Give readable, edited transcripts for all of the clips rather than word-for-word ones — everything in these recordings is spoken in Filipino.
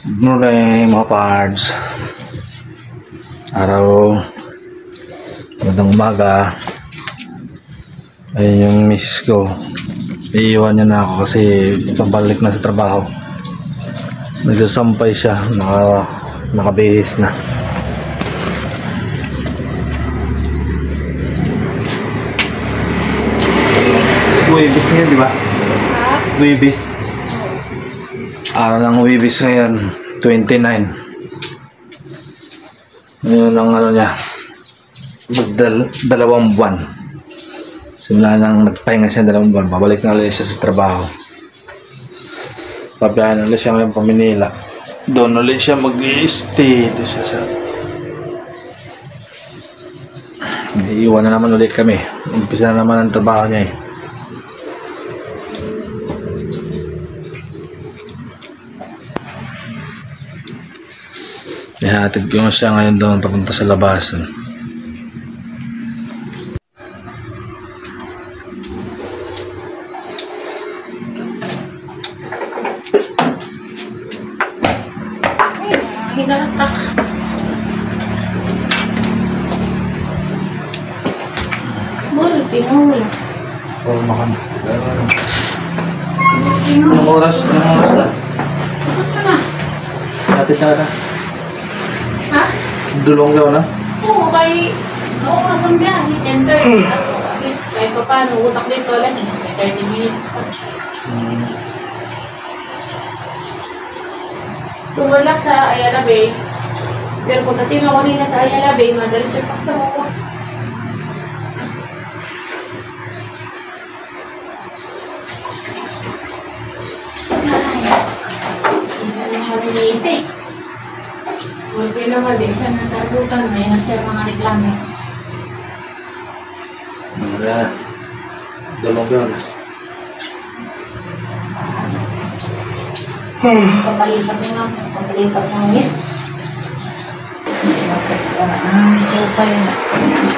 Good morning mga pards. Araw, magandang umaga. Ayun yung misis ko. Iiwan niya na ako kasi pabalik na sa trabaho. Nagsasampay siya, nakabihis na. Huwibis niya, di ba? Huwibis. Araw ng Huwibis ngayon, 29. Ngayon ang ano niya, dalawang buwan. Simula nang nagpahinga siya 2 buwan, pabalik na ulit siya sa trabaho. Pabiyahin ulit siya ngayon pa Manila. Doon ulit siya mag-i-stay. Iiwan na naman ulit kami. Umpisa na naman ang trabaho niya eh. Ihatid ko siya ngayon doon papunta sa labasan. Hinatak. Mura, pinula. Oo, makan. Anong oras na? Bakit siya na? Hatid na na. Ha? Dulong daw na? Oo, kay oras ang biyahe. 10:30. At least, kahit pa paano, utak dito lang. 30 minutes pa. Tumalak sa Ayala Bay. Pero pagdating ako rin sa Ayala Bay, madalit siya pa sa ako. Hindi na kami naisip. Buti naman din siya nasa abutan. May na siya mga reklamo. Dulong daw na. Papalipat mo lang. Papalipat mo yan. Ito pa yun.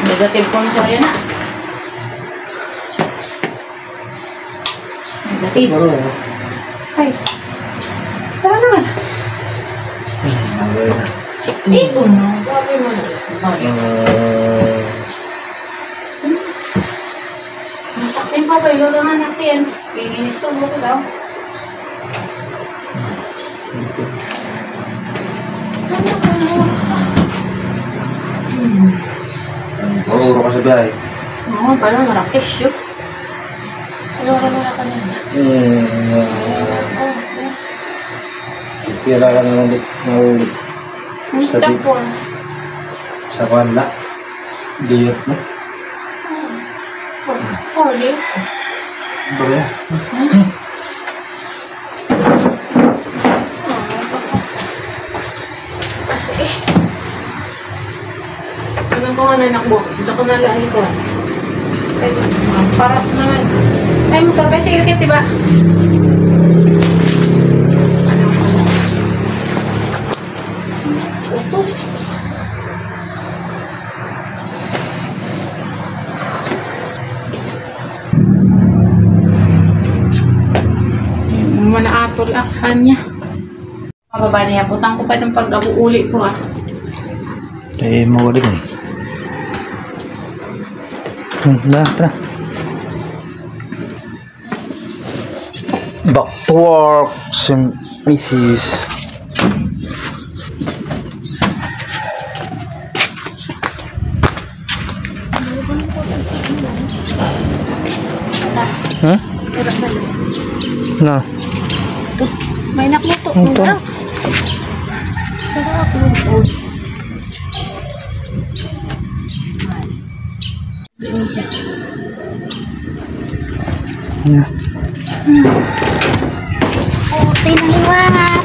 Negative kong siya yan. Negative. Ay. Tara naman. Ito na. Sabi mo na. Nasaktin pa ba? Ilo naman natin. Pinis ko mo ko daw. Uro ka sa biyahe. Oo, parang marakis yun. Wala ka nila. Kira ka naman ulit. Musta po? Sa kanla. Diyot mo. 40. Ba ba? Kasi ano ko nga nanakbo? Dito ko nalahi ko. Parap naman. Ay, magkapay sa ilkit, diba? Ito. Manaatol ak sa kanya. Pababa niya. Butang ko pa itong pag-uuli ko ah. Eh, mawala din. Tara. Back to work, si Mrs. Huh? Sarap na lang. Na. Ito. May nakluto. Ito. Sarap luto. Yeah. Oh, tinaliwat.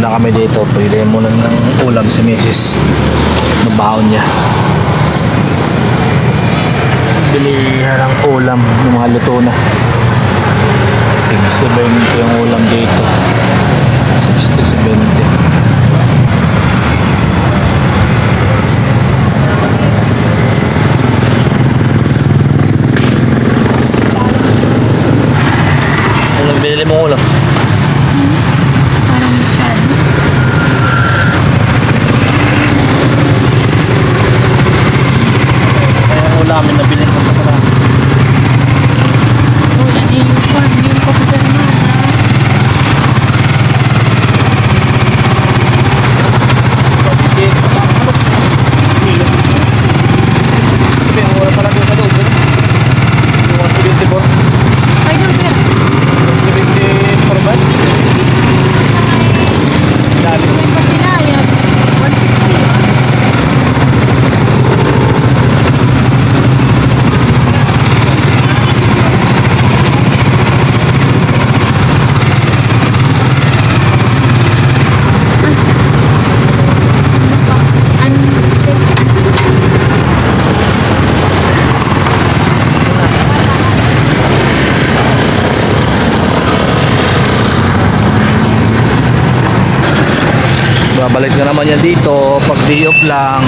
muna kami dito. Pwede muna ng ulam si Mrs. Nabaon niya. Bili ng ulam ng mga luto na. Tig 70 yung ulam dito. 60-70. Anong binili mong ulam? Parang masyado. Kaya ulamin na bilhin ko sa marami. Oh, yan yung kwan. Yung kapital na. Sabi, ang wala pala doon sa loob. Yung 174. Ay, doon yan. 174 ba? Dami. May pasinayan. 160 yun. Babalik na naman yan dito pag day off lang.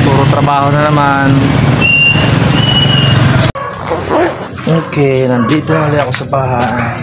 Puro trabaho na naman. Okay, nandito na ulit ako sa bahay.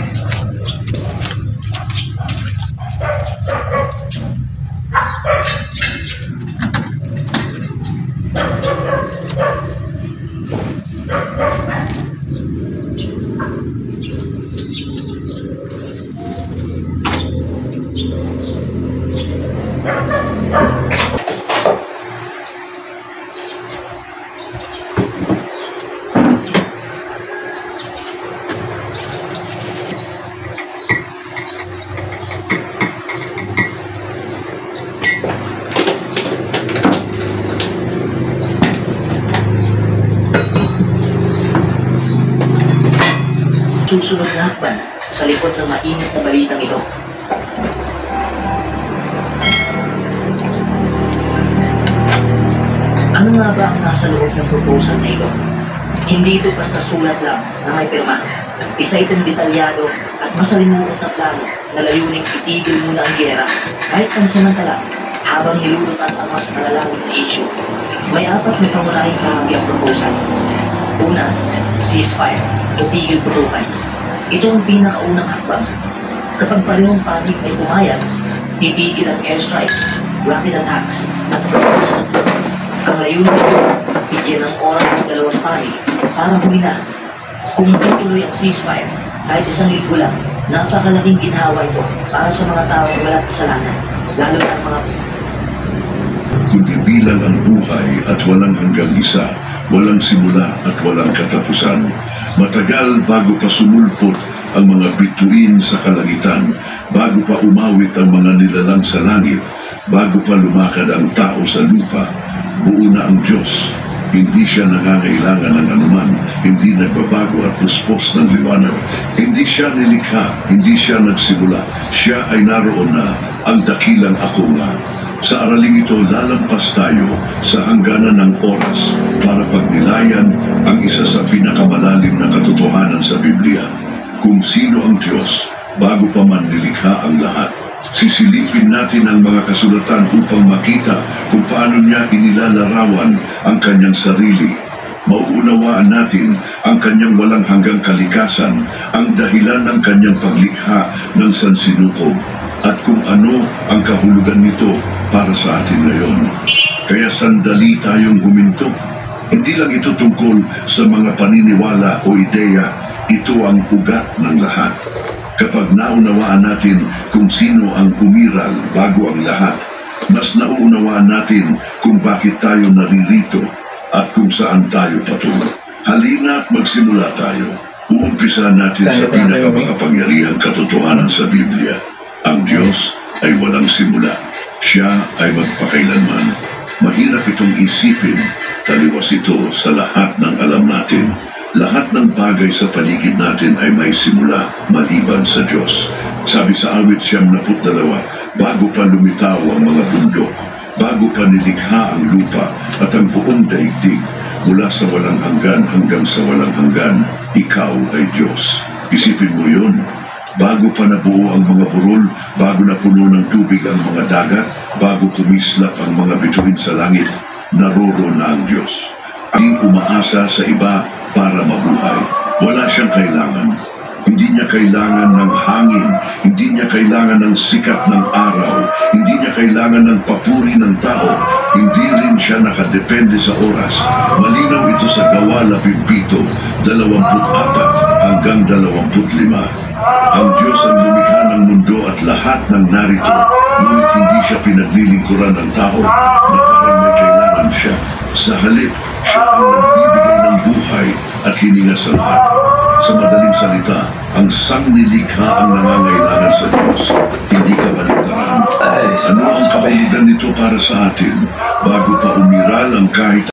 Susunod na hakbang sa likod ng mainit na balitang ito. Ano nga ba ang nasa loob ng proposal na ito? Hindi ito basta sulat lang na may pirma. Isa itong detalyado at masalimuot na plano na layuning itigil muna ang giyera kahit pansamantala habang nilulutas ang mas malalawig na issue. May 4 na pangunahing bahagi ang proposal. Una, ceasefire o tigil putukan. Ito ang pinakaunang hakbang. Kapag parehong panig ay pumayag, titigil ang airstrike, rocket attacks at operations. Ang layunin bigyan ng oras ng dalawang panig para humina. Kung tutuloy ang ceasefire, kahit 1 linggo lang, napakalaking ginhawa ito para sa mga taong walang kasalanan, lalo na ang mga Kung ibilang ang buhay at walang hanggang isa, walang simula at walang katapusan. Matagal bago pa sumulpot ang mga bituin sa kalangitan, bago pa umawit ang mga nilalang sa langit, bago pa lumakad ang tao sa lupa, buo na ang Diyos. Hindi siya nangangailangan ng anuman, hindi nagbabago at puspos ng liwanag. Hindi siya nilikha, hindi siya nagsimula. Siya ay naroon na, ang dakilang ako nga. Sa araling ito, lalampas tayo sa hangganan ng oras para pagnilayan ang isa sa pinakamalalim na katotohanan sa Biblia. Kung sino ang Diyos, bago pa man nilikha ang lahat. Sisilipin natin ang mga kasulatan upang makita kung paano niya inilalarawan ang kanyang sarili. Mauunawaan natin ang kanyang walang hanggang kalikasan, ang dahilan ng kanyang paglikha ng sansinukob, at kung ano ang kahulugan nito para sa atin ngayon. Kaya sandali tayong huminto. Hindi lang ito tungkol sa mga paniniwala o ideya, ito ang ugat ng lahat. Kapag naunawaan natin kung sino ang umiral bago ang lahat, mas nauunawaan natin kung bakit tayo naririto at kung saan tayo patungo. Halina't magsimula tayo. Uumpisa natin sa pinakamakapangyarihang katotohanan sa Biblia. Ang Diyos ay walang simula. Siya ay magpakailanman. Mahirap itong isipin, taliwas ito sa lahat ng alam natin. Lahat ng bagay sa paligid natin ay may simula maliban sa Diyos. Sabi sa awit 72, bago pa lumitaw ang mga bundok, bago pa nilikha ang lupa at ang buong daigdig, mula sa walang hanggan hanggang sa walang hanggan, ikaw ay Diyos. Isipin mo yun. Bago pa nabuo ang mga burol, bago na puno ng tubig ang mga dagat, bago kumislap ang mga bituin sa langit, naroroon na ang Diyos. Ang umaasa sa iba para mabuhay. Wala siyang kailangan. Hindi niya kailangan ng hangin, hindi niya kailangan ng sikat ng araw, hindi niya kailangan ng papuri ng tao, hindi rin siya nakadepende sa oras. Malinaw ito sa Gawa 17, 24 hanggang 25. Ang Diyos ang lumikha ng mundo at lahat ng narito, ngunit hindi siya pinaglilingkuran ng tao na parang may kailangan siya. Sa halip, siya ang nagbibigay ng buhay at hininga sa lahat. Sa madaling salita, ang sangnilikha ang nangangailangan sa Diyos, hindi kabaligtaran. Ano ang kahulugan nito para sa atin bago pa umiral ang kahit